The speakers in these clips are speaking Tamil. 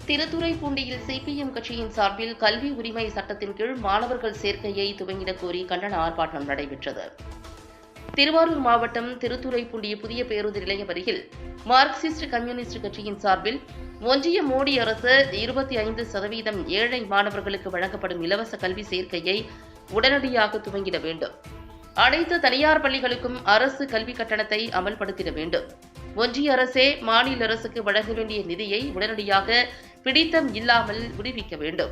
திருத்துறைப்பூண்டியில் சிபிஎம் கட்சியின் சார்பில் கல்வி உரிமை சட்டத்தின் கீழ் மாணவர்கள் சேர்க்கையை துவங்கிடக் கோரி கண்டன ஆர்ப்பாட்டம் நடைபெற்றது. திருவாரூர் மாவட்டம் திருத்துறைப்பூண்டி புதிய பேருந்து நிலையம் அருகில் மார்க்சிஸ்ட் கம்யூனிஸ்ட் கட்சியின் சார்பில் ஒன்றிய மோடி அரசு 25% ஏழை மாணவர்களுக்கு வழங்கப்படும் இலவச கல்வி சேர்க்கையை உடனடியாக துவங்கிட வேண்டும். அனைத்து தனியார் பள்ளிகளுக்கும் அரசு கல்வி கட்டணத்தை அமல்படுத்திட வேண்டும். ஒன்றிய அரசே மாநில அரசுக்கு வழங்க வேண்டிய நிதியை உடனடியாக பிடித்தம் இல்லாமல் விடுவிக்க வேண்டும்.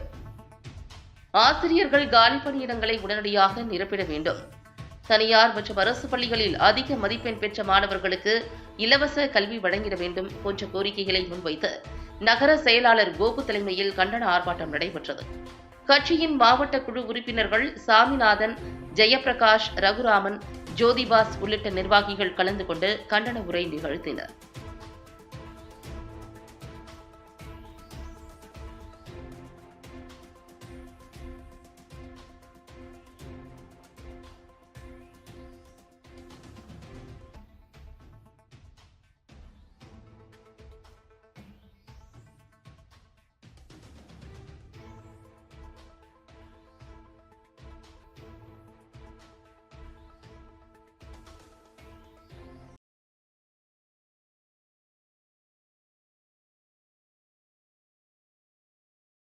ஆசிரியர்கள் காலி பணியிடங்களை உடனடியாக நிரப்பிட வேண்டும். தனியார் மற்றும் அரசு பள்ளிகளில் அதிக மதிப்பெண் பெற்ற மாணவர்களுக்கு இலவச கல்வி வழங்கிட வேண்டும் போன்ற கோரிக்கைகளை முன்வைத்து நகர செயலாளர் கோபு தலைமையில் கண்டன ஆர்ப்பாட்டம் நடைபெற்றது. கட்சியின் மாவட்ட குழு உறுப்பினர்கள் சாமிநாதன், ஜெயபிரகாஷ், ரகுராமன், ஜோதிபாஸ் உள்ளிட்ட நிர்வாகிகள் கலந்து கொண்டு கண்டன உரை நிகழ்த்தினர்.